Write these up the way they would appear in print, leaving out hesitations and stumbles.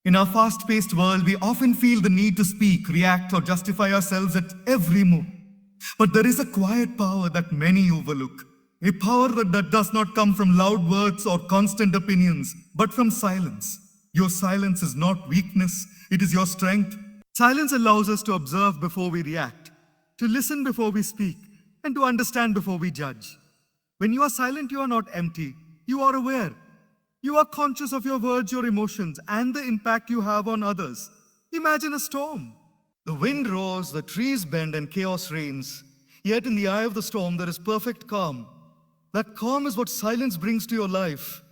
In our fast-paced world, we often feel the need to speak, react, or justify ourselves at every move. But there is a quiet power that many overlook. A power that does not come from loud words or constant opinions, but from silence. Your silence is not weakness, it is your strength. Silence allows us to observe before we react, to listen before we speak, and to understand before we judge. When you are silent, you are not empty. You are aware. You are conscious of your words, your emotions, and the impact you have on others. Imagine a storm. The wind roars, the trees bend, and chaos reigns. Yet in the eye of the storm, there is perfect calm. That calm is what silence brings to your life.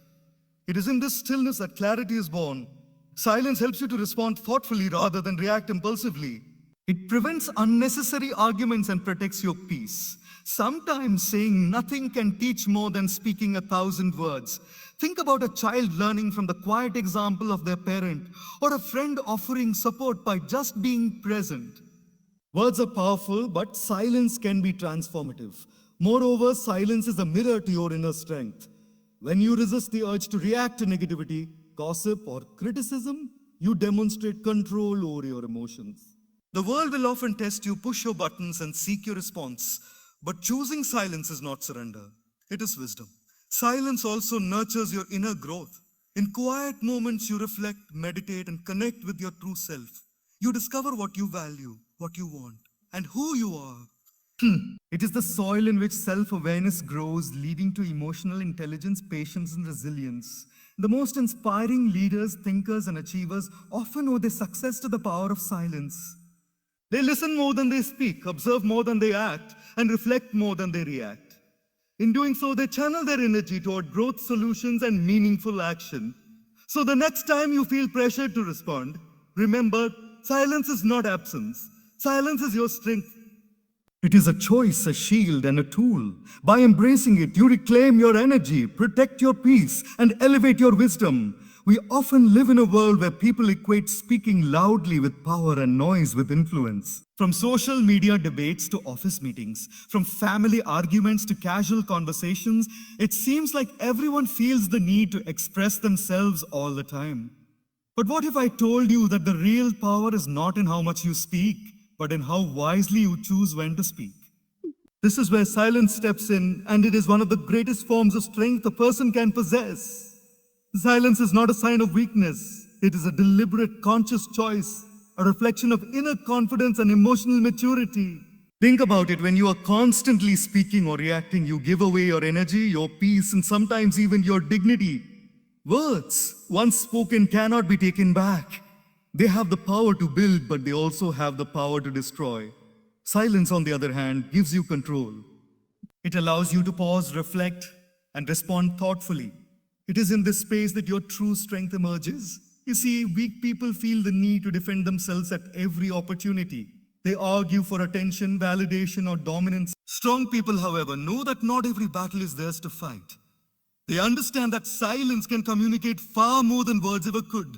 It is in this stillness that clarity is born. Silence helps you to respond thoughtfully rather than react impulsively. It prevents unnecessary arguments and protects your peace. Sometimes saying nothing can teach more than speaking 1,000 words. Think about a child learning from the quiet example of their parent, or a friend offering support by just being present. Words are powerful, but silence can be transformative. Moreover, silence is a mirror to your inner strength. When you resist the urge to react to negativity, gossip, or criticism, you demonstrate control over your emotions. The world will often test you, push your buttons, and seek your response. But choosing silence is not surrender. It is wisdom. Silence also nurtures your inner growth. In quiet moments, you reflect, meditate, and connect with your true self. You discover what you value, what you want, and who you are. It is the soil in which self-awareness grows, leading to emotional intelligence, patience, and resilience. The most inspiring leaders, thinkers, and achievers often owe their success to the power of silence. They listen more than they speak, observe more than they act, and reflect more than they react. In doing so, they channel their energy toward growth, solutions, and meaningful action. So the next time you feel pressured to respond, remember, silence is not absence. Silence is your strength. It is a choice, a shield, and a tool. By embracing it, you reclaim your energy, protect your peace, and elevate your wisdom. We often live in a world where people equate speaking loudly with power and noise with influence. From social media debates to office meetings, from family arguments to casual conversations, it seems like everyone feels the need to express themselves all the time. But what if I told you that the real power is not in how much you speak, but in how wisely you choose when to speak? This is where silence steps in, and it is one of the greatest forms of strength a person can possess. Silence is not a sign of weakness. It is a deliberate, conscious choice, a reflection of inner confidence and emotional maturity. Think about it. When you are constantly speaking or reacting, you give away your energy, your peace, and sometimes even your dignity. Words, once spoken, cannot be taken back. They have the power to build, but they also have the power to destroy. Silence, on the other hand, gives you control. It allows you to pause, reflect, and respond thoughtfully. It is in this space that your true strength emerges. You see, weak people feel the need to defend themselves at every opportunity. They argue for attention, validation, or dominance. Strong people, however, know that not every battle is theirs to fight. They understand that silence can communicate far more than words ever could.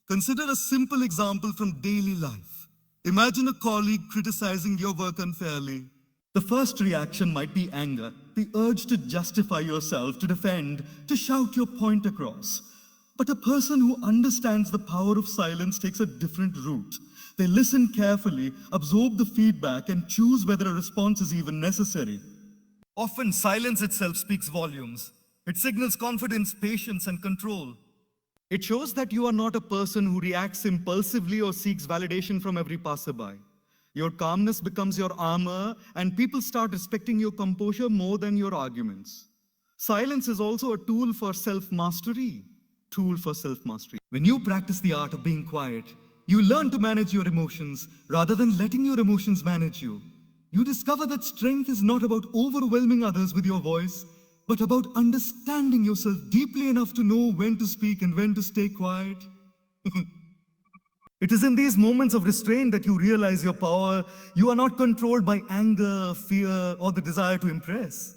Consider a simple example from daily life. Imagine a colleague criticizing your work unfairly. The first reaction might be anger, the urge to justify yourself, to defend, to shout your point across. But a person who understands the power of silence takes a different route. They listen carefully, absorb the feedback, and choose whether a response is even necessary. Often, silence itself speaks volumes. It signals confidence, patience, and control. It shows that you are not a person who reacts impulsively or seeks validation from every passerby. Your calmness becomes your armor, and people start respecting your composure more than your arguments. Silence is also a tool for self-mastery. When you practice the art of being quiet, you learn to manage your emotions rather than letting your emotions manage you. You discover that strength is not about overwhelming others with your voice, but about understanding yourself deeply enough to know when to speak and when to stay quiet. It is in these moments of restraint that you realize your power. You are not controlled by anger, fear, or the desire to impress.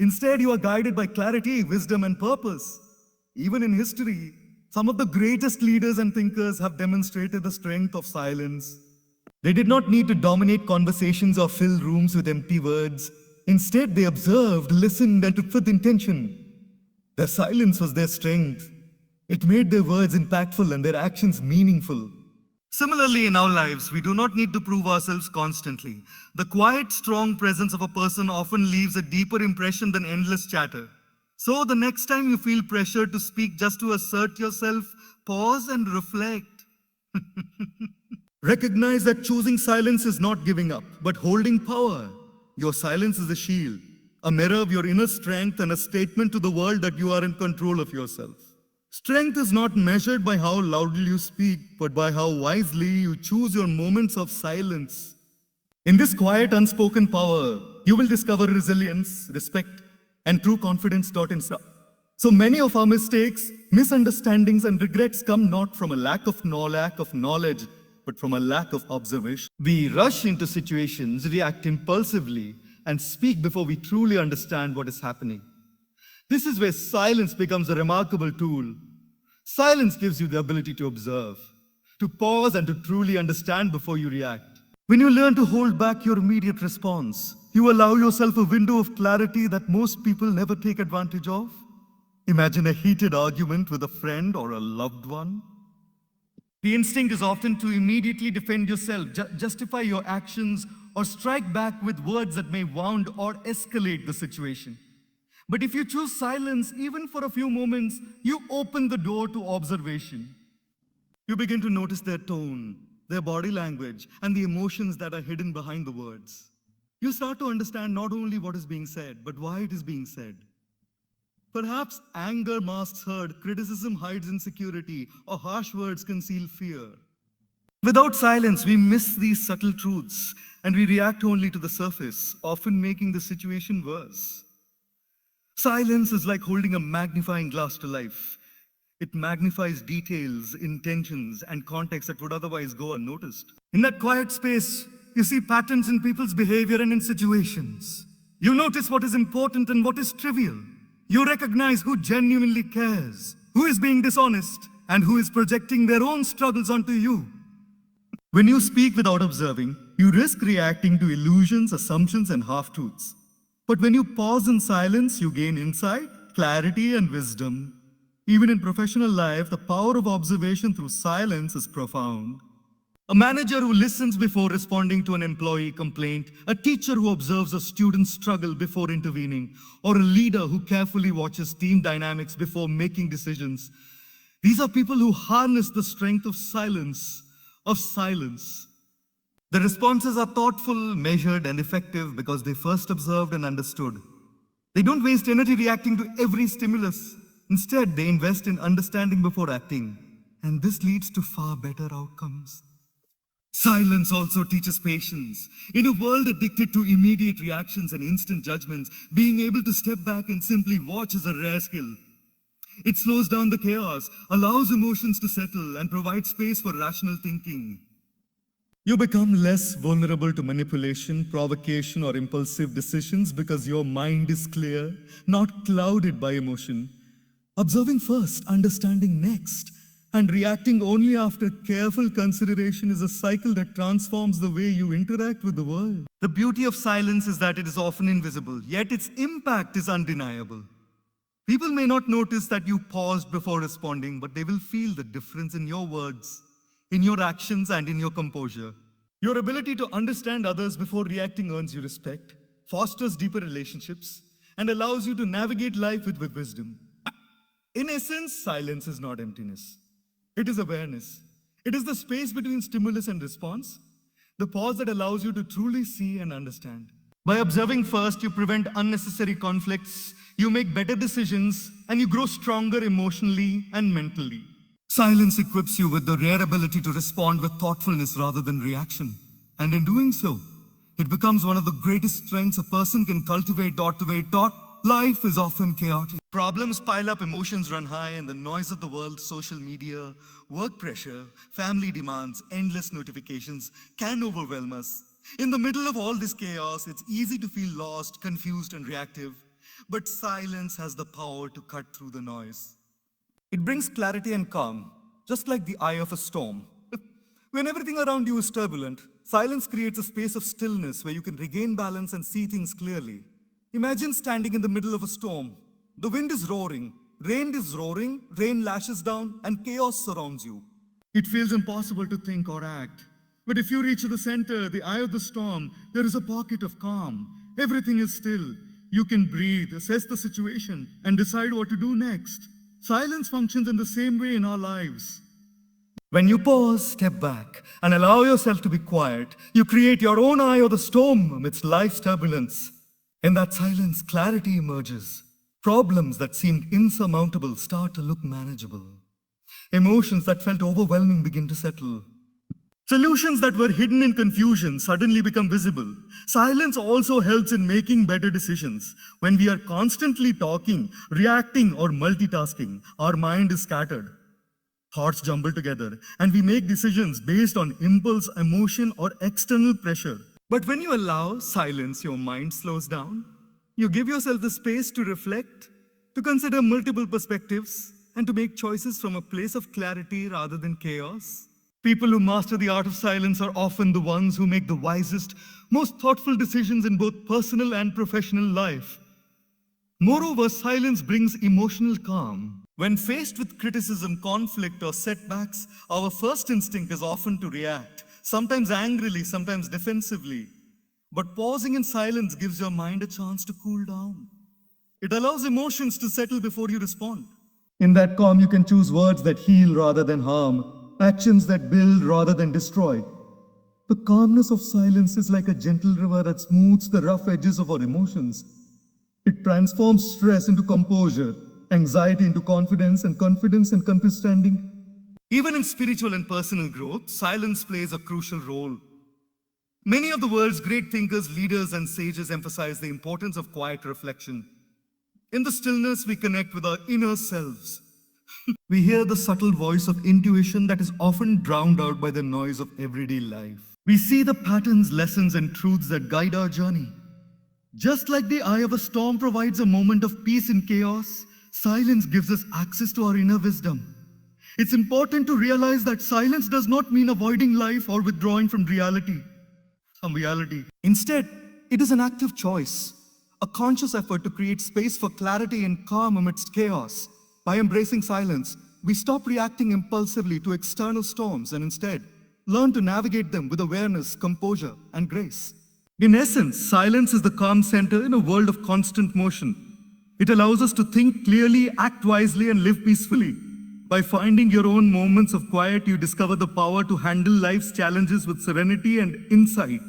Instead, you are guided by clarity, wisdom, and purpose. Even in history, some of the greatest leaders and thinkers have demonstrated the strength of silence. They did not need to dominate conversations or fill rooms with empty words. Instead, they observed, listened, and took with intention. Their silence was their strength. It made their words impactful and their actions meaningful. Similarly, in our lives, we do not need to prove ourselves constantly. The quiet, strong presence of a person often leaves a deeper impression than endless chatter. So, the next time you feel pressure to speak just to assert yourself, pause and reflect. Recognize that choosing silence is not giving up, but holding power. Your silence is a shield, a mirror of your inner strength, and a statement to the world that you are in control of yourself. Strength is not measured by how loudly you speak, but by how wisely you choose your moments of silence. In this quiet, unspoken power, you will discover resilience, respect, and true confidence taught in self. So many of our mistakes, misunderstandings, and regrets come not from a lack of knowledge, but from a lack of observation. We rush into situations, react impulsively, and speak before we truly understand what is happening. This is where silence becomes a remarkable tool. Silence gives you the ability to observe, to pause, and to truly understand before you react. When you learn to hold back your immediate response, you allow yourself a window of clarity that most people never take advantage of. Imagine a heated argument with a friend or a loved one. The instinct is often to immediately defend yourself, justify your actions, or strike back with words that may wound or escalate the situation. But if you choose silence, even for a few moments, you open the door to observation. You begin to notice their tone, their body language, and the emotions that are hidden behind the words. You start to understand not only what is being said, but why it is being said. Perhaps anger masks hurt, criticism hides insecurity, or harsh words conceal fear. Without silence, we miss these subtle truths, and we react only to the surface, often making the situation worse. Silence is like holding a magnifying glass to life. It magnifies details, intentions, and context that would otherwise go unnoticed. In that quiet space, you see patterns in people's behavior and in situations. You notice what is important and what is trivial. You recognize who genuinely cares, who is being dishonest, and who is projecting their own struggles onto you. When you speak without observing, you risk reacting to illusions, assumptions, and half-truths. But when you pause in silence, you gain insight, clarity, and wisdom. Even in professional life, the power of observation through silence is profound. A manager who listens before responding to an employee complaint, a teacher who observes a student's struggle before intervening, or a leader who carefully watches team dynamics before making decisions. These are people who harness the strength of silence. The responses are thoughtful, measured, and effective because they first observed and understood. They don't waste energy reacting to every stimulus. Instead, they invest in understanding before acting. And this leads to far better outcomes. Silence also teaches patience. In a world addicted to immediate reactions and instant judgments, being able to step back and simply watch is a rare skill. It slows down the chaos, allows emotions to settle, and provides space for rational thinking. You become less vulnerable to manipulation, provocation, or impulsive decisions because your mind is clear, not clouded by emotion. Observing first, understanding next, and reacting only after careful consideration is a cycle that transforms the way you interact with the world. The beauty of silence is that it is often invisible, yet its impact is undeniable. People may not notice that you paused before responding, but they will feel the difference in your words, in your actions, and in your composure. Your ability to understand others before reacting earns you respect, fosters deeper relationships, and allows you to navigate life with wisdom. In essence, silence is not emptiness. It is awareness. It is the space between stimulus and response, the pause that allows you to truly see and understand. By observing first, you prevent unnecessary conflicts, you make better decisions, and you grow stronger emotionally and mentally. Silence equips you with the rare ability to respond with thoughtfulness rather than reaction. And in doing so, it becomes one of the greatest strengths a person can cultivate. Life is often chaotic. Problems pile up, emotions run high, and the noise of the world, social media, work pressure, family demands, endless notifications can overwhelm us. In the middle of all this chaos, it's easy to feel lost, confused, and reactive. But silence has the power to cut through the noise. It brings clarity and calm, just like the eye of a storm. When everything around you is turbulent, silence creates a space of stillness where you can regain balance and see things clearly. Imagine standing in the middle of a storm. The wind is roaring, Rain is roaring, rain lashes down, and chaos surrounds you. It feels impossible to think or act. But if you reach the center, the eye of the storm, there is a pocket of calm. Everything is still. You can breathe, assess the situation, and decide what to do next. Silence functions in the same way in our lives. When you pause, step back, and allow yourself to be quiet, you create your own eye of the storm amidst life's turbulence. In that silence, clarity emerges. Problems that seemed insurmountable start to look manageable. Emotions that felt overwhelming begin to settle. Solutions that were hidden in confusion suddenly become visible. Silence also helps in making better decisions. When we are constantly talking, reacting, or multitasking, our mind is scattered. Thoughts jumble together, and we make decisions based on impulse, emotion, or external pressure. But when you allow silence, your mind slows down. You give yourself the space to reflect, to consider multiple perspectives, and to make choices from a place of clarity rather than chaos. People who master the art of silence are often the ones who make the wisest, most thoughtful decisions in both personal and professional life. Moreover, silence brings emotional calm. When faced with criticism, conflict, or setbacks, our first instinct is often to react, sometimes angrily, sometimes defensively. But pausing in silence gives your mind a chance to cool down. It allows emotions to settle before you respond. In that calm, you can choose words that heal rather than harm, actions that build rather than destroy. The calmness of silence is like a gentle river that smooths the rough edges of our emotions. It transforms stress into composure, anxiety into confidence, and confidence into understanding. Even in spiritual and personal growth, silence plays a crucial role. Many of the world's great thinkers, leaders, and sages emphasize the importance of quiet reflection. In the stillness, we connect with our inner selves. We hear the subtle voice of intuition that is often drowned out by the noise of everyday life. We see the patterns, lessons, and truths that guide our journey. Just like the eye of a storm provides a moment of peace in chaos, silence gives us access to our inner wisdom. It's important to realize that silence does not mean avoiding life or withdrawing from reality. Instead, it is an active choice, a conscious effort to create space for clarity and calm amidst chaos. By embracing silence, we stop reacting impulsively to external storms and instead learn to navigate them with awareness, composure, and grace. In essence, silence is the calm center in a world of constant motion. It allows us to think clearly, act wisely, and live peacefully. By finding your own moments of quiet, you discover the power to handle life's challenges with serenity and insight.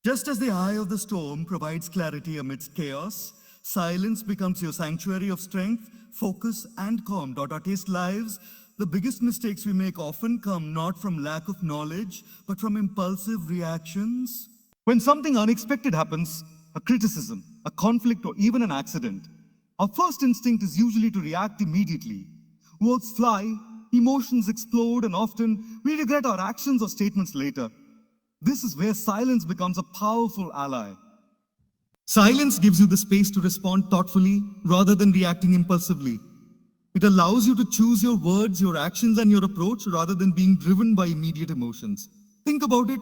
Just as the eye of the storm provides clarity amidst chaos, silence becomes your sanctuary of strength, focus, and calm. Our taste lives, the biggest mistakes we make often come not from lack of knowledge, but from impulsive reactions. When something unexpected happens, a criticism, a conflict, or even an accident, our first instinct is usually to react immediately. Words fly, emotions explode, and often we regret our actions or statements later. This is where silence becomes a powerful ally. Silence gives you the space to respond thoughtfully rather than reacting impulsively. It allows you to choose your words, your actions, and your approach rather than being driven by immediate emotions. Think about it.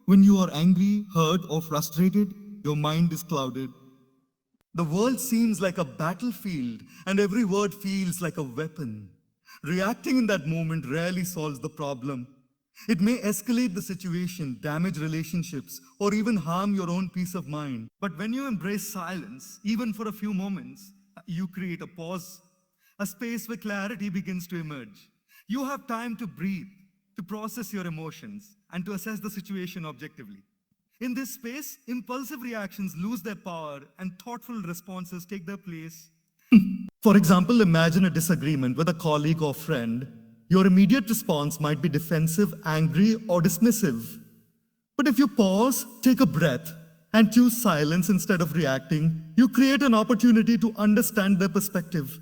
When you are angry, hurt, or frustrated, your mind is clouded. The world seems like a battlefield, and every word feels like a weapon. Reacting in that moment rarely solves the problem. It may escalate the situation, damage relationships, or even harm your own peace of mind. But when you embrace silence, even for a few moments, you create a pause, a space where clarity begins to emerge. You have time to breathe, to process your emotions, and to assess the situation objectively. In this space, impulsive reactions lose their power and thoughtful responses take their place. For example, imagine a disagreement with a colleague or friend. Your immediate response might be defensive, angry, or dismissive. But if you pause, take a breath, and choose silence instead of reacting, you create an opportunity to understand their perspective.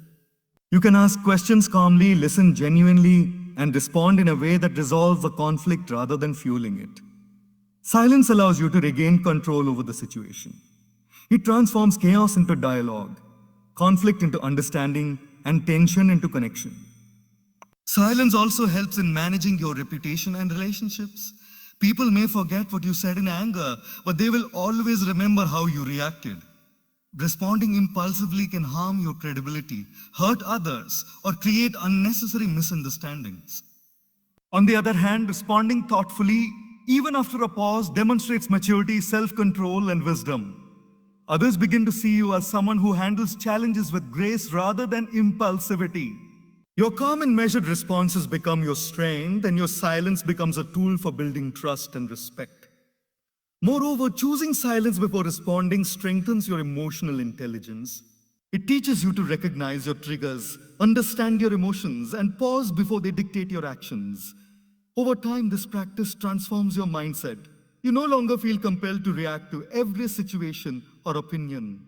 You can ask questions calmly, listen genuinely, and respond in a way that resolves the conflict rather than fueling it. Silence allows you to regain control over the situation. It transforms chaos into dialogue, conflict into understanding, and tension into connection. Silence also helps in managing your reputation and relationships. People may forget what you said in anger, but they will always remember how you reacted. Responding impulsively can harm your credibility, hurt others, or create unnecessary misunderstandings. On the other hand, responding thoughtfully, even after a pause, demonstrates maturity, self-control, and wisdom. Others begin to see you as someone who handles challenges with grace rather than impulsivity. Your calm and measured responses become your strength, and your silence becomes a tool for building trust and respect. Moreover, choosing silence before responding strengthens your emotional intelligence. It teaches you to recognize your triggers, understand your emotions, and pause before they dictate your actions. Over time, this practice transforms your mindset. You no longer feel compelled to react to every situation or opinion.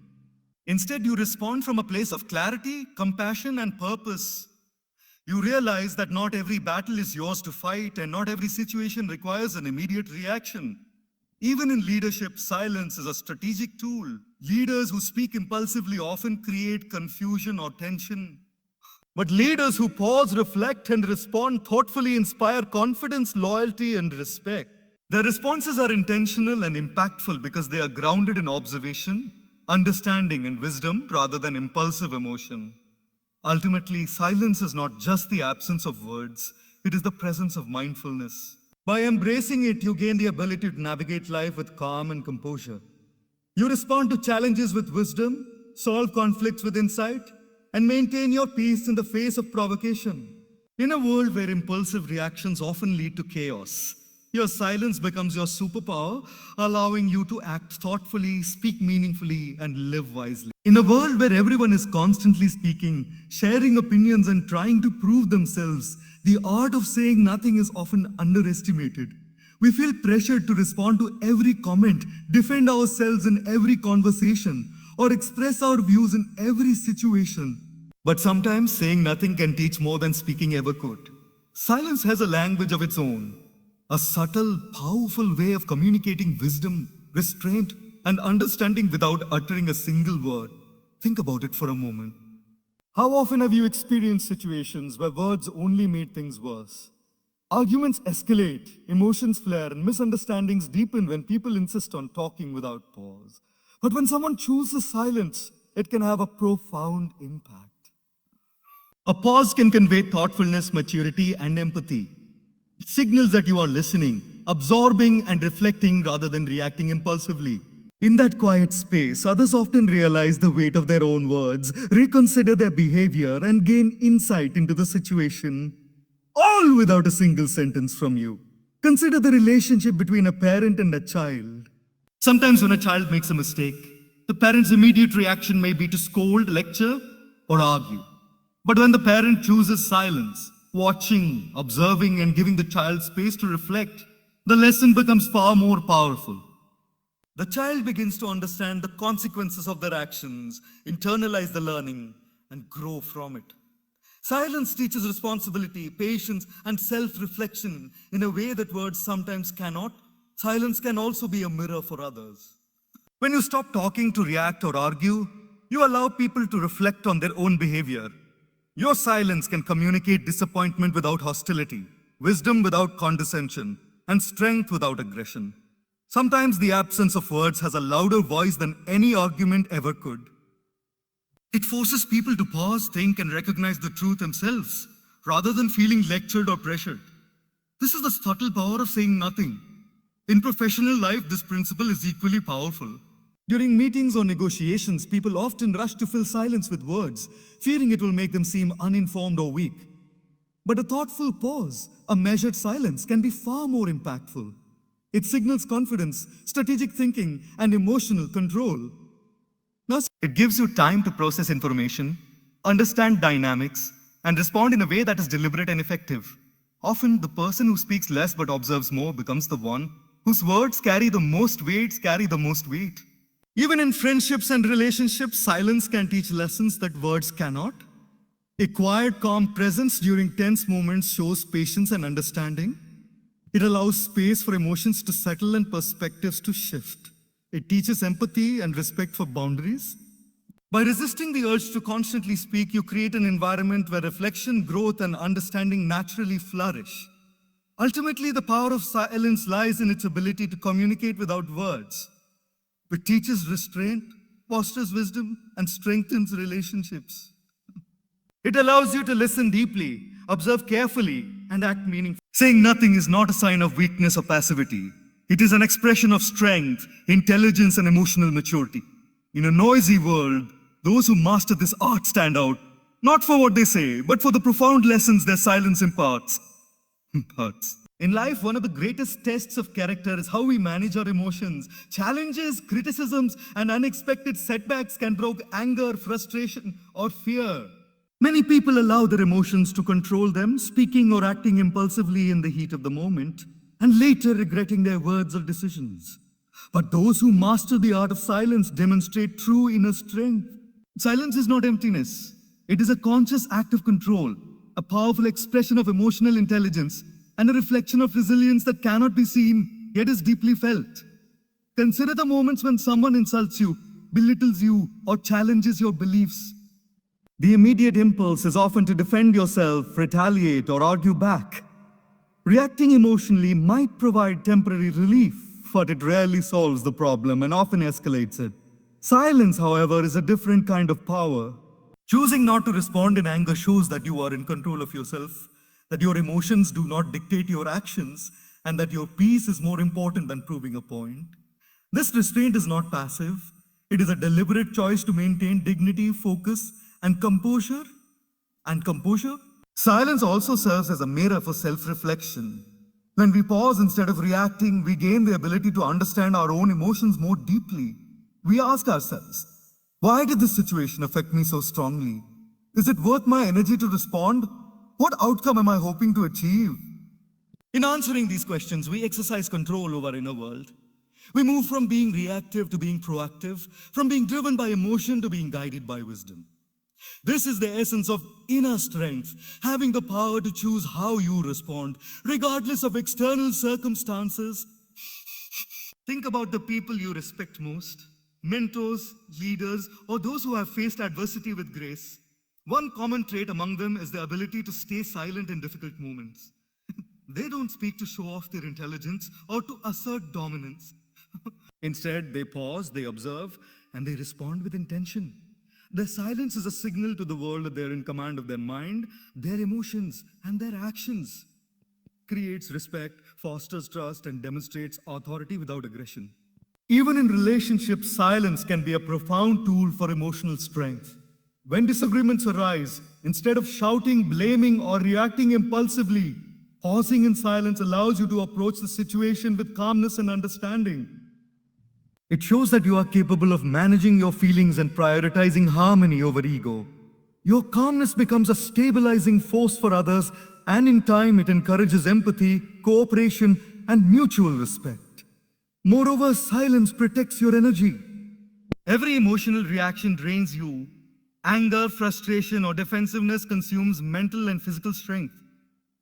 Instead, you respond from a place of clarity, compassion, and purpose. You realize that not every battle is yours to fight, and not every situation requires an immediate reaction. Even in leadership, silence is a strategic tool. Leaders who speak impulsively often create confusion or tension. But leaders who pause, reflect, and respond thoughtfully inspire confidence, loyalty, and respect. Their responses are intentional and impactful because they are grounded in observation, understanding, and wisdom rather than impulsive emotion. Ultimately, silence is not just the absence of words, it is the presence of mindfulness. By embracing it, you gain the ability to navigate life with calm and composure. You respond to challenges with wisdom, solve conflicts with insight, and maintain your peace in the face of provocation. In a world where impulsive reactions often lead to chaos, your silence becomes your superpower, allowing you to act thoughtfully, speak meaningfully, and live wisely. In a world where everyone is constantly speaking, sharing opinions, and trying to prove themselves, the art of saying nothing is often underestimated. We feel pressured to respond to every comment, defend ourselves in every conversation, or express our views in every situation. But sometimes saying nothing can teach more than speaking ever could. Silence has a language of its own, a subtle, powerful way of communicating wisdom, restraint, and understanding without uttering a single word. Think about it for a moment. How often have you experienced situations where words only made things worse? Arguments escalate, emotions flare, and misunderstandings deepen when people insist on talking without pause. But when someone chooses silence, it can have a profound impact. A pause can convey thoughtfulness, maturity, and empathy. It signals that you are listening, absorbing, and reflecting rather than reacting impulsively. In that quiet space, others often realize the weight of their own words, reconsider their behavior, and gain insight into the situation, all without a single sentence from you. Consider the relationship between a parent and a child. Sometimes when a child makes a mistake, the parent's immediate reaction may be to scold, lecture, or argue. But when the parent chooses silence, watching, observing, and giving the child space to reflect, the lesson becomes far more powerful. The child begins to understand the consequences of their actions, internalize the learning, and grow from it. Silence teaches responsibility, patience, and self-reflection in a way that words sometimes cannot. Silence can also be a mirror for others. When you stop talking to react or argue, you allow people to reflect on their own behavior. Your silence can communicate disappointment without hostility, wisdom without condescension, and strength without aggression. Sometimes the absence of words has a louder voice than any argument ever could. It forces people to pause, think, and recognize the truth themselves, rather than feeling lectured or pressured. This is the subtle power of saying nothing. In professional life, this principle is equally powerful. During meetings or negotiations, people often rush to fill silence with words, fearing it will make them seem uninformed or weak. But a thoughtful pause, a measured silence, can be far more impactful. It signals confidence, strategic thinking, and emotional control. Thus, it gives you time to process information, understand dynamics, and respond in a way that is deliberate and effective. Often, the person who speaks less but observes more becomes the one whose words carry the most weight. Even in friendships and relationships, silence can teach lessons that words cannot. A quiet, calm presence during tense moments shows patience and understanding. It allows space for emotions to settle and perspectives to shift. It teaches empathy and respect for boundaries. By resisting the urge to constantly speak, you create an environment where reflection, growth, and understanding naturally flourish. Ultimately, the power of silence lies in its ability to communicate without words. It teaches restraint, fosters wisdom, and strengthens relationships. It allows you to listen deeply, observe carefully, and act meaningfully. Saying nothing is not a sign of weakness or passivity. It is an expression of strength, intelligence, and emotional maturity. In a noisy world, those who master this art stand out, not for what they say, but for the profound lessons their silence imparts. In life, one of the greatest tests of character is how we manage our emotions. Challenges, criticisms, and unexpected setbacks can provoke anger, frustration, or fear. Many people allow their emotions to control them, speaking or acting impulsively in the heat of the moment, and later regretting their words or decisions. But those who master the art of silence demonstrate true inner strength. Silence is not emptiness. It is a conscious act of control, a powerful expression of emotional intelligence, and a reflection of resilience that cannot be seen, yet is deeply felt. Consider the moments when someone insults you, belittles you, or challenges your beliefs. The immediate impulse is often to defend yourself, retaliate, or argue back. Reacting emotionally might provide temporary relief, but it rarely solves the problem and often escalates it. Silence, however, is a different kind of power. Choosing not to respond in anger shows that you are in control of yourself, that your emotions do not dictate your actions, and that your peace is more important than proving a point. This restraint is not passive. It is a deliberate choice to maintain dignity, focus, and composure. Silence also serves as a mirror for self-reflection. When we pause instead of reacting, we gain the ability to understand our own emotions more deeply. We ask ourselves, why did this situation affect me so strongly? Is it worth my energy to respond? What outcome am I hoping to achieve? In answering these questions, we exercise control over our inner world. We move from being reactive to being proactive, from being driven by emotion to being guided by wisdom. This is the essence of inner strength, having the power to choose how you respond, regardless of external circumstances. Think about the people you respect most, mentors, leaders, or those who have faced adversity with grace. One common trait among them is the ability to stay silent in difficult moments. They don't speak to show off their intelligence or to assert dominance. Instead, they pause, they observe, and they respond with intention. Their silence is a signal to the world that they're in command of their mind, their emotions, and their actions. Creates respect, fosters trust, and demonstrates authority without aggression. Even in relationships, silence can be a profound tool for emotional strength. When disagreements arise, instead of shouting, blaming, or reacting impulsively, pausing in silence allows you to approach the situation with calmness and understanding. It shows that you are capable of managing your feelings and prioritizing harmony over ego. Your calmness becomes a stabilizing force for others, and in time it encourages empathy, cooperation, and mutual respect. Moreover, silence protects your energy. Every emotional reaction drains you. Anger, frustration, or defensiveness consumes mental and physical strength.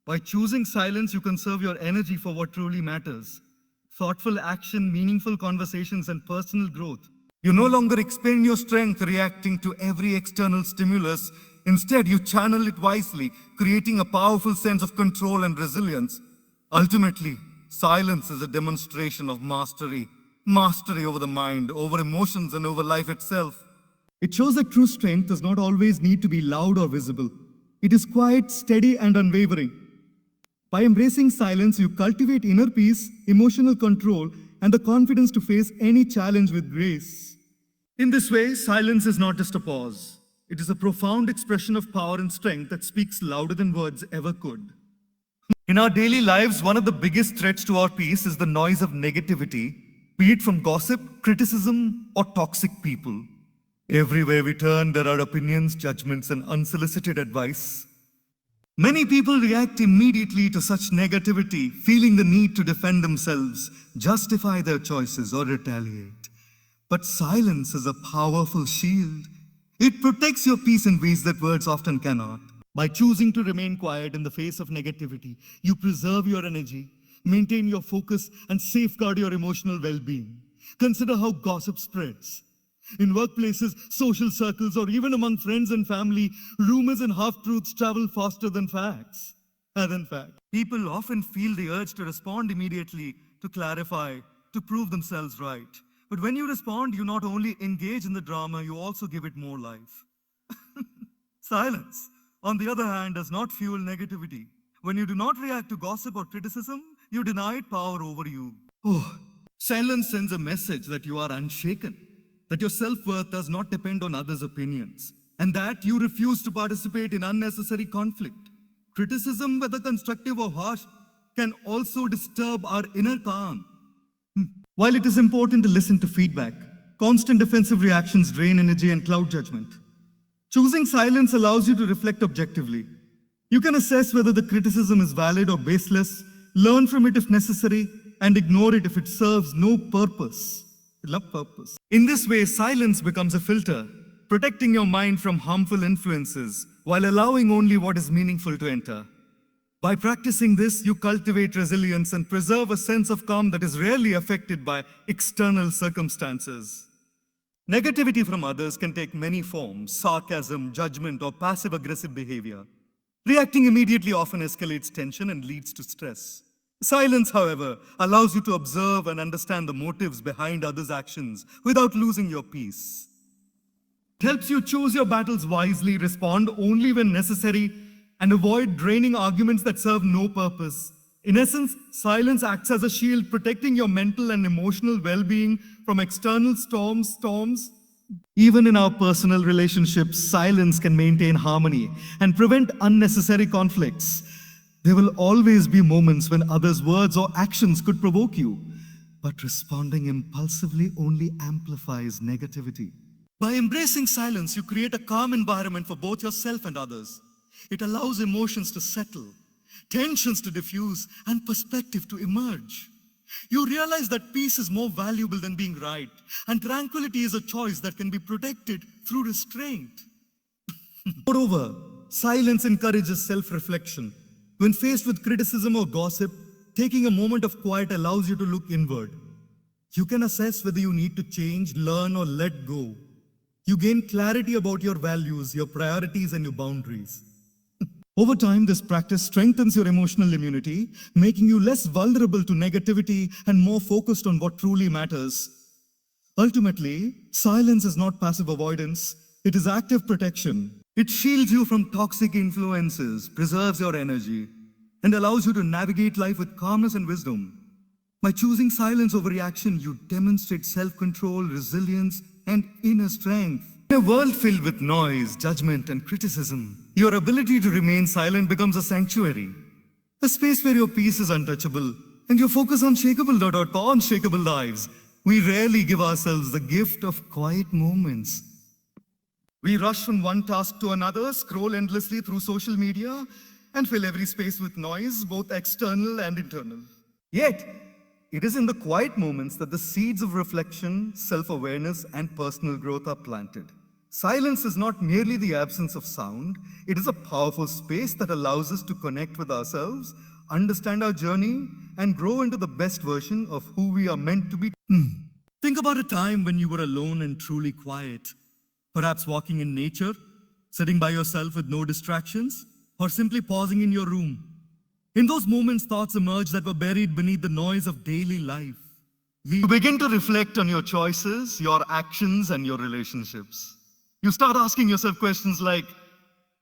By choosing silence, you conserve your energy for what truly matters: thoughtful action, meaningful conversations, and personal growth. You no longer expend your strength reacting to every external stimulus. Instead, you channel it wisely, creating a powerful sense of control and resilience. Ultimately, silence is a demonstration of mastery over the mind, over emotions, and over life itself. It shows that true strength does not always need to be loud or visible. It is quiet, steady, and unwavering. By embracing silence, you cultivate inner peace, emotional control, and the confidence to face any challenge with grace. In this way, silence is not just a pause. It is a profound expression of power and strength that speaks louder than words ever could. In our daily lives, one of the biggest threats to our peace is the noise of negativity, be it from gossip, criticism, or toxic people. Everywhere we turn, there are opinions, judgments, and unsolicited advice. Many people react immediately to such negativity, feeling the need to defend themselves, justify their choices, or retaliate. But silence is a powerful shield. It protects your peace in ways that words often cannot. By choosing to remain quiet in the face of negativity, you preserve your energy, maintain your focus, and safeguard your emotional well-being. Consider how gossip spreads. In workplaces, social circles, or even among friends and family, rumors and half-truths travel faster than facts. People often feel the urge to respond immediately, to clarify, to prove themselves right. But when you respond, you not only engage in the drama, you also give it more life. Silence, on the other hand, does not fuel negativity. When you do not react to gossip or criticism, you deny it power over you. Oh, silence sends a message that you are unshaken, that your self-worth does not depend on others' opinions, and that you refuse to participate in unnecessary conflict. Criticism, whether constructive or harsh, can also disturb our inner calm. While it is important to listen to feedback, constant defensive reactions drain energy and cloud judgment. Choosing silence allows you to reflect objectively. You can assess whether the criticism is valid or baseless, learn from it if necessary, and ignore it if it serves no purpose. In this way, silence becomes a filter, protecting your mind from harmful influences while allowing only what is meaningful to enter. By practicing this, you cultivate resilience and preserve a sense of calm that is rarely affected by external circumstances. Negativity from others can take many forms: sarcasm, judgment, or passive-aggressive behavior. Reacting immediately often escalates tension and leads to stress. Silence, however, allows you to observe and understand the motives behind others' actions without losing your peace. It helps you choose your battles wisely, respond only when necessary, and avoid draining arguments that serve no purpose. In essence, silence acts as a shield, protecting your mental and emotional well-being from external storms. Even in our personal relationships, silence can maintain harmony and prevent unnecessary conflicts. There will always be moments when others' words or actions could provoke you, but responding impulsively only amplifies negativity. By embracing silence, you create a calm environment for both yourself and others. It allows emotions to settle, tensions to diffuse, and perspective to emerge. You realize that peace is more valuable than being right, and tranquility is a choice that can be protected through restraint. Moreover, silence encourages self-reflection. When faced with criticism or gossip, taking a moment of quiet allows you to look inward. You can assess whether you need to change, learn, or let go. You gain clarity about your values, your priorities, and your boundaries. Over time, this practice strengthens your emotional immunity, making you less vulnerable to negativity and more focused on what truly matters. Ultimately, silence is not passive avoidance, it is active protection. It shields you from toxic influences, preserves your energy, and allows you to navigate life with calmness and wisdom. By choosing silence over reaction, you demonstrate self-control, resilience, and inner strength. In a world filled with noise, judgment, and criticism, your ability to remain silent becomes a sanctuary, a space where your peace is untouchable and your focus on unshakable lives. We rarely give ourselves the gift of quiet moments. We rush from one task to another, scroll endlessly through social media, and fill every space with noise, both external and internal. Yet, it is in the quiet moments that the seeds of reflection, self-awareness, and personal growth are planted. Silence is not merely the absence of sound, it is a powerful space that allows us to connect with ourselves, understand our journey, and grow into the best version of who we are meant to be. Think about a time when you were alone and truly quiet. Perhaps walking in nature, sitting by yourself with no distractions, or simply pausing in your room. In those moments, thoughts emerge that were buried beneath the noise of daily life. You begin to reflect on your choices, your actions, and your relationships. You start asking yourself questions like,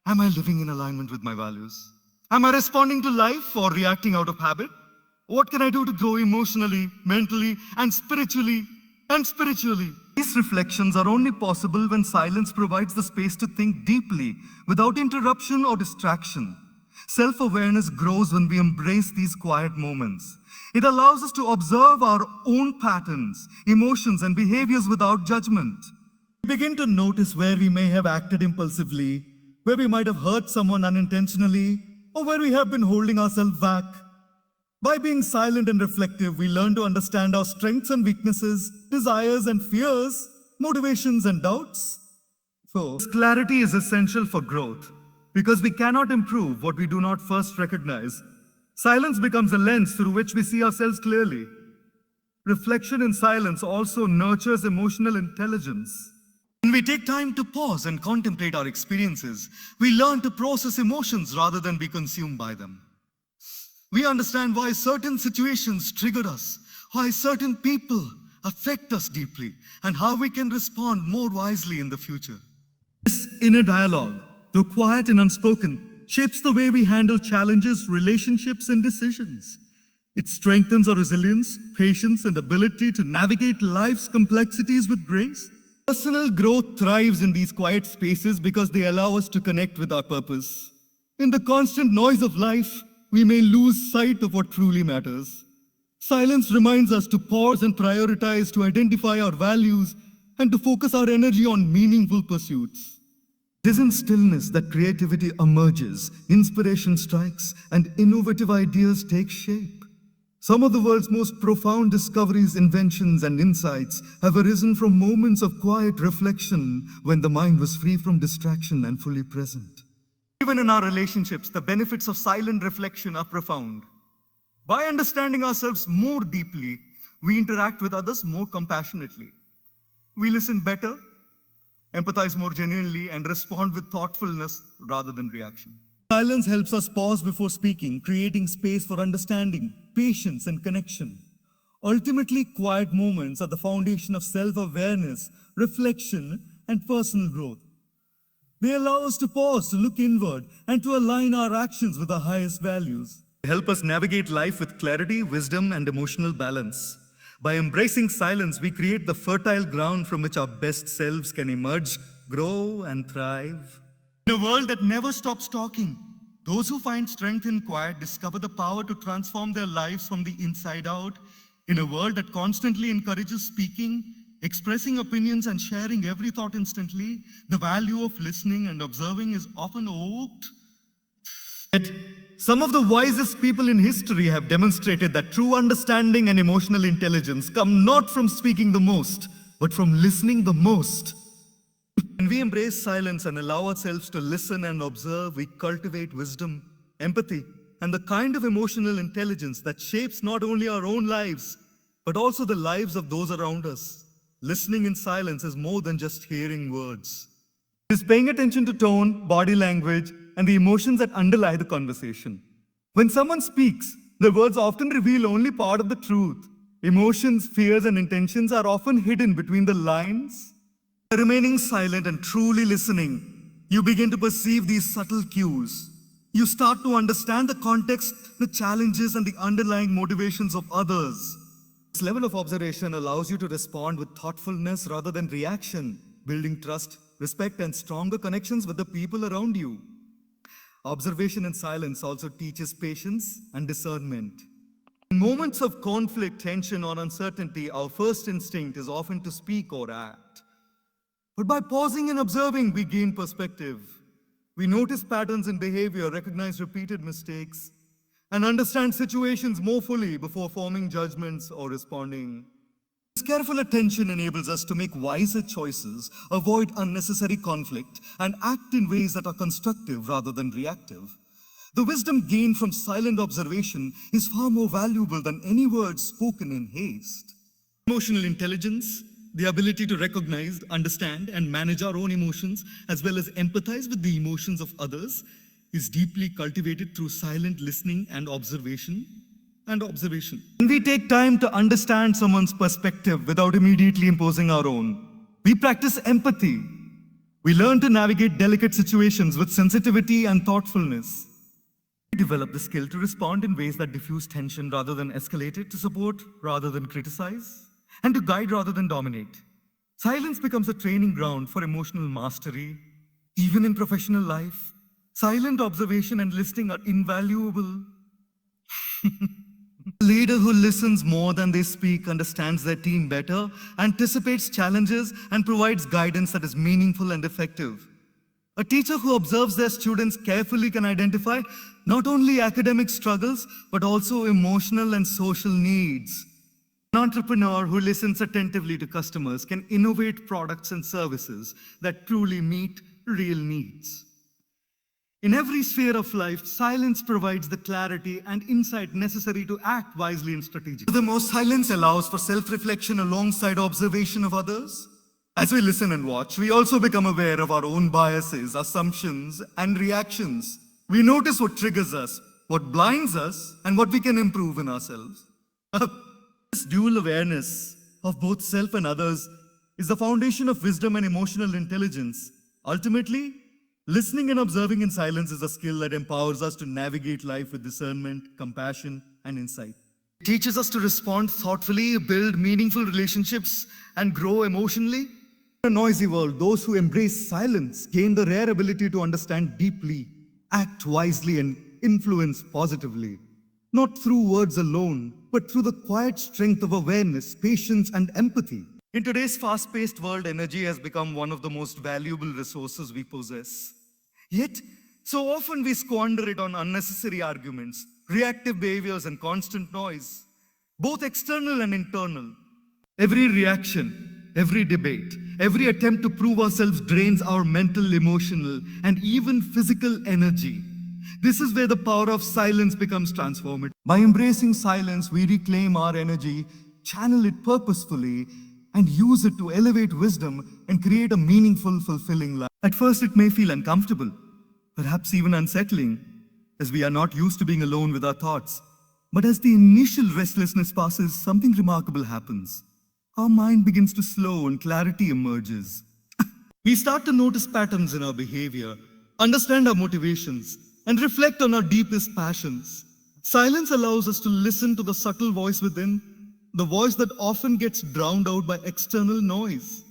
am I living in alignment with my values? Am I responding to life or reacting out of habit? What can I do to grow emotionally, mentally, and spiritually? These reflections are only possible when silence provides the space to think deeply, without interruption or distraction. Self-awareness grows when we embrace these quiet moments. It allows us to observe our own patterns, emotions, and behaviors without judgment. We begin to notice where we may have acted impulsively, where we might have hurt someone unintentionally, or where we have been holding ourselves back. By being silent and reflective, we learn to understand our strengths and weaknesses, desires and fears, motivations and doubts. So, this clarity is essential for growth, because we cannot improve what we do not first recognize. Silence becomes a lens through which we see ourselves clearly. Reflection in silence also nurtures emotional intelligence. When we take time to pause and contemplate our experiences, we learn to process emotions rather than be consumed by them. We understand why certain situations triggered us, why certain people affect us deeply and how we can respond more wisely in the future. This inner dialogue, though quiet and unspoken, shapes the way we handle challenges, relationships, and decisions. It strengthens our resilience, patience, and ability to navigate life's complexities with grace. Personal growth thrives in these quiet spaces because they allow us to connect with our purpose. In the constant noise of life, we may lose sight of what truly matters. Silence reminds us to pause and prioritize, to identify our values, and to focus our energy on meaningful pursuits. It is in stillness that creativity emerges, inspiration strikes, and innovative ideas take shape. Some of the world's most profound discoveries, inventions, and insights have arisen from moments of quiet reflection when the mind was free from distraction and fully present. Even in our relationships, the benefits of silent reflection are profound. By understanding ourselves more deeply, we interact with others more compassionately. We listen better, empathize more genuinely, and respond with thoughtfulness rather than reaction. Silence helps us pause before speaking, creating space for understanding, patience, and connection. Ultimately, quiet moments are the foundation of self-awareness, reflection, and personal growth. They allow us to pause, to look inward, and to align our actions with our highest values. They help us navigate life with clarity, wisdom, and emotional balance. By embracing silence, we create the fertile ground from which our best selves can emerge, grow, and thrive. In a world that never stops talking, those who find strength in quiet discover the power to transform their lives from the inside out. In a world that constantly encourages speaking, expressing opinions, and sharing every thought instantly, the value of listening and observing is often overlooked. Yet, some of the wisest people in history have demonstrated that true understanding and emotional intelligence come not from speaking the most, but from listening the most. When we embrace silence and allow ourselves to listen and observe, we cultivate wisdom, empathy, and the kind of emotional intelligence that shapes not only our own lives, but also the lives of those around us. Listening in silence is more than just hearing words. It is paying attention to tone, body language, and the emotions that underlie the conversation. When someone speaks, their words often reveal only part of the truth. Emotions, fears, and intentions are often hidden between the lines. By remaining silent and truly listening, you begin to perceive these subtle cues. You start to understand the context, the challenges, and the underlying motivations of others. This level of observation allows you to respond with thoughtfulness rather than reaction, building trust, respect, and stronger connections with the people around you. Observation in silence also teaches patience and discernment. In moments of conflict, tension, or uncertainty, our first instinct is often to speak or act. But by pausing and observing, we gain perspective. We notice patterns in behavior, recognize repeated mistakes, and understand situations more fully before forming judgments or responding. This careful attention enables us to make wiser choices, avoid unnecessary conflict, and act in ways that are constructive rather than reactive. The wisdom gained from silent observation is far more valuable than any words spoken in haste. Emotional intelligence, the ability to recognize, understand, and manage our own emotions, as well as empathize with the emotions of others, is deeply cultivated through silent listening and observation. When we take time to understand someone's perspective without immediately imposing our own, we practice empathy. We learn to navigate delicate situations with sensitivity and thoughtfulness. We develop the skill to respond in ways that diffuse tension rather than escalate it, to support rather than criticize, and to guide rather than dominate. Silence becomes a training ground for emotional mastery. Even in professional life, silent observation and listening are invaluable. A leader who listens more than they speak understands their team better, anticipates challenges, and provides guidance that is meaningful and effective. A teacher who observes their students carefully can identify not only academic struggles, but also emotional and social needs. An entrepreneur who listens attentively to customers can innovate products and services that truly meet real needs. In every sphere of life, silence provides the clarity and insight necessary to act wisely and strategically. Furthermore, silence allows for self-reflection alongside observation of others. As we listen and watch, we also become aware of our own biases, assumptions, and reactions. We notice what triggers us, what blinds us, and what we can improve in ourselves. This dual awareness of both self and others is the foundation of wisdom and emotional intelligence. Ultimately, listening and observing in silence is a skill that empowers us to navigate life with discernment, compassion, and insight. It teaches us to respond thoughtfully, build meaningful relationships, and grow emotionally. In a noisy world, those who embrace silence gain the rare ability to understand deeply, act wisely, and influence positively. Not through words alone, but through the quiet strength of awareness, patience, and empathy. In today's fast-paced world, energy has become one of the most valuable resources we possess. Yet, so often we squander it on unnecessary arguments, reactive behaviors, and constant noise, both external and internal. Every reaction, every debate, every attempt to prove ourselves drains our mental, emotional, and even physical energy. This is where the power of silence becomes transformative. By embracing silence, we reclaim our energy, channel it purposefully, and use it to elevate wisdom and create a meaningful, fulfilling life. At first, it may feel uncomfortable, perhaps even unsettling, as we are not used to being alone with our thoughts. But as the initial restlessness passes, something remarkable happens. Our mind begins to slow and clarity emerges. We start to notice patterns in our behavior, understand our motivations, and reflect on our deepest passions. Silence allows us to listen to the subtle voice within, the voice that often gets drowned out by external noise.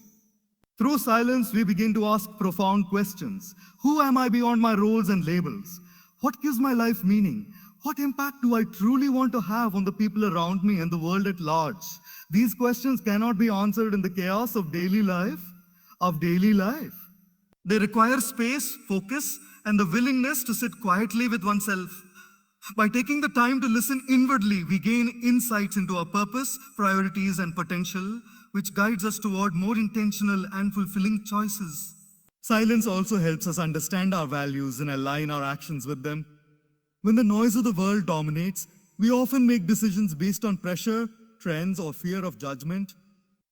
Through silence, we begin to ask profound questions. Who am I beyond my roles and labels? What gives my life meaning? What impact do I truly want to have on the people around me and the world at large? These questions cannot be answered in the chaos of daily life. They require space, focus, and the willingness to sit quietly with oneself. By taking the time to listen inwardly, we gain insights into our purpose, priorities, and potential, which guides us toward more intentional and fulfilling choices. Silence also helps us understand our values and align our actions with them. When the noise of the world dominates, we often make decisions based on pressure, trends, or fear of judgment.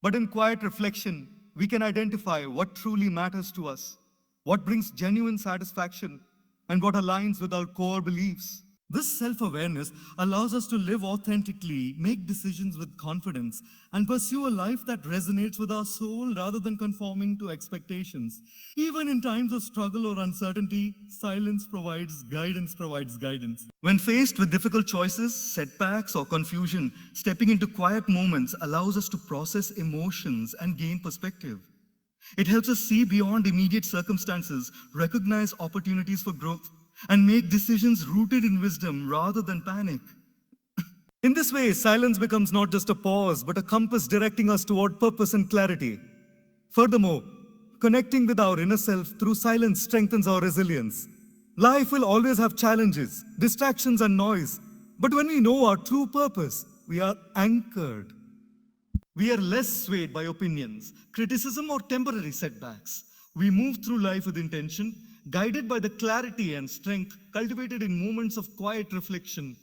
But in quiet reflection, we can identify what truly matters to us, what brings genuine satisfaction, and what aligns with our core beliefs. This self-awareness allows us to live authentically, make decisions with confidence, and pursue a life that resonates with our soul rather than conforming to expectations. Even in times of struggle or uncertainty, silence provides guidance. When faced with difficult choices, setbacks, or confusion, stepping into quiet moments allows us to process emotions and gain perspective. It helps us see beyond immediate circumstances, recognize opportunities for growth, and make decisions rooted in wisdom rather than panic. In this way, silence becomes not just a pause, but a compass directing us toward purpose and clarity. Furthermore, connecting with our inner self through silence strengthens our resilience. Life will always have challenges, distractions, and noise, but when we know our true purpose, we are anchored. We are less swayed by opinions, criticism, or temporary setbacks. We move through life with intention, guided by the clarity and strength cultivated in moments of quiet reflection.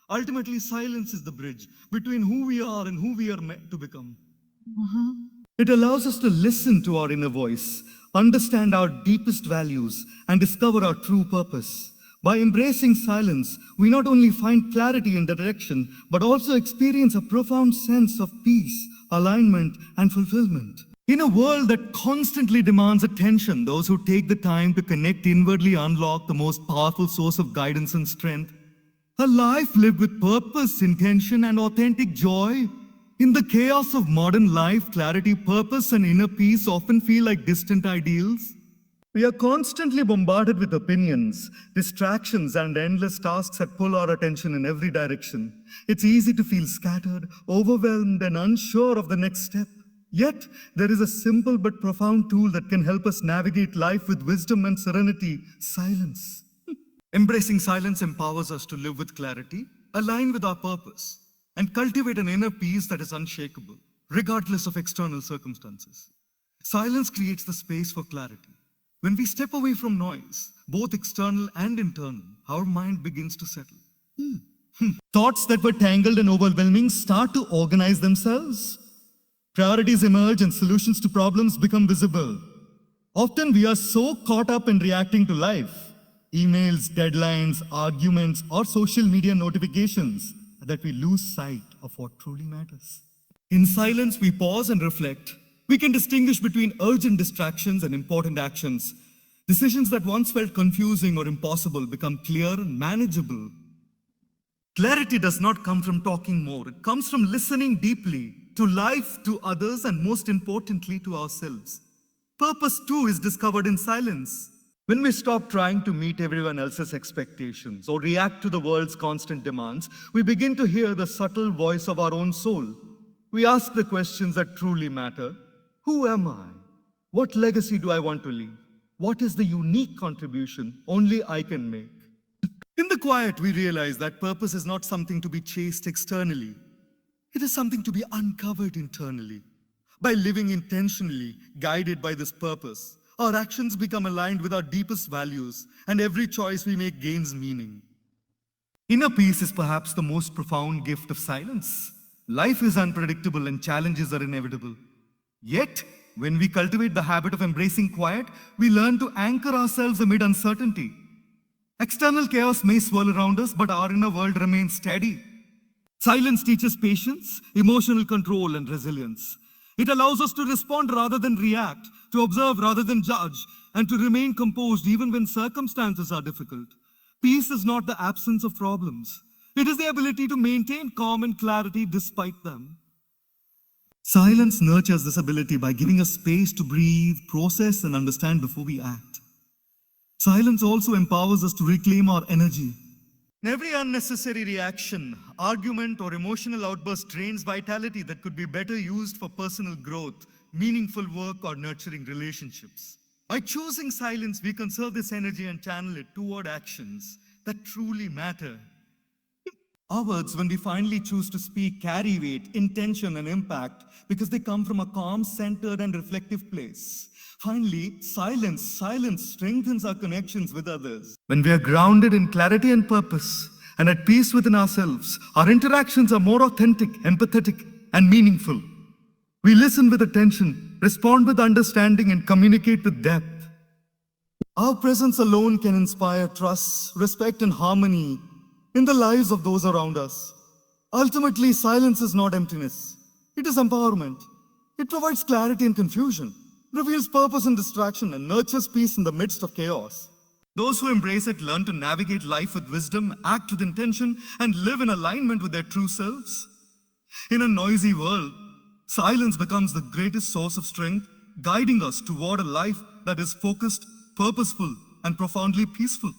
Ultimately, silence is the bridge between who we are and who we are meant to become. It allows us to listen to our inner voice, understand our deepest values, and discover our true purpose. By embracing silence, we not only find clarity in direction, but also experience a profound sense of peace, alignment, and fulfillment. In a world that constantly demands attention, those who take the time to connect inwardly unlock the most powerful source of guidance and strength. A life lived with purpose, intention, and authentic joy. In the chaos of modern life, clarity, purpose, and inner peace often feel like distant ideals. We are constantly bombarded with opinions, distractions, and endless tasks that pull our attention in every direction. It's easy to feel scattered, overwhelmed, and unsure of the next step. Yet, there is a simple but profound tool that can help us navigate life with wisdom and serenity: silence. Embracing silence empowers us to live with clarity, align with our purpose, and cultivate an inner peace that is unshakable, regardless of external circumstances. Silence creates the space for clarity. When we step away from noise, both external and internal, our mind begins to settle. Thoughts that were tangled and overwhelming start to organize themselves. Priorities emerge and solutions to problems become visible. Often we are so caught up in reacting to life, emails, deadlines, arguments, or social media notifications, that we lose sight of what truly matters. In silence, we pause and reflect. We can distinguish between urgent distractions and important actions. Decisions that once felt confusing or impossible become clear and manageable. Clarity does not come from talking more. It comes from listening deeply to life, to others, and most importantly, to ourselves. Purpose too is discovered in silence. When we stop trying to meet everyone else's expectations or react to the world's constant demands, we begin to hear the subtle voice of our own soul. We ask the questions that truly matter. Who am I? What legacy do I want to leave? What is the unique contribution only I can make? In the quiet, we realize that purpose is not something to be chased externally. It is something to be uncovered internally. By living intentionally, guided by this purpose, our actions become aligned with our deepest values, and every choice we make gains meaning. Inner peace is perhaps the most profound gift of silence. Life is unpredictable and challenges are inevitable. Yet, when we cultivate the habit of embracing quiet, we learn to anchor ourselves amid uncertainty. External chaos may swirl around us, but our inner world remains steady. Silence teaches patience, emotional control, and resilience. It allows us to respond rather than react, to observe rather than judge, and to remain composed even when circumstances are difficult. Peace is not the absence of problems. It is the ability to maintain calm and clarity despite them. Silence nurtures this ability by giving us space to breathe, process, and understand before we act. Silence also empowers us to reclaim our energy. Every unnecessary reaction, argument, or emotional outburst drains vitality that could be better used for personal growth, meaningful work, or nurturing relationships. By choosing silence, we conserve this energy and channel it toward actions that truly matter. Our words, when we finally choose to speak, carry weight, intention, and impact because they come from a calm, centered, and reflective place. Finally, silence strengthens our connections with others. When we are grounded in clarity and purpose and at peace within ourselves, our interactions are more authentic, empathetic, and meaningful. We listen with attention, respond with understanding, and communicate with depth. Our presence alone can inspire trust, respect, and harmony in the lives of those around us. Ultimately, silence is not emptiness. It is empowerment. It provides clarity in confusion, reveals purpose in distraction, and nurtures peace in the midst of chaos. Those who embrace it learn to navigate life with wisdom, act with intention, and live in alignment with their true selves. In a noisy world, silence becomes the greatest source of strength, guiding us toward a life that is focused, purposeful, and profoundly peaceful.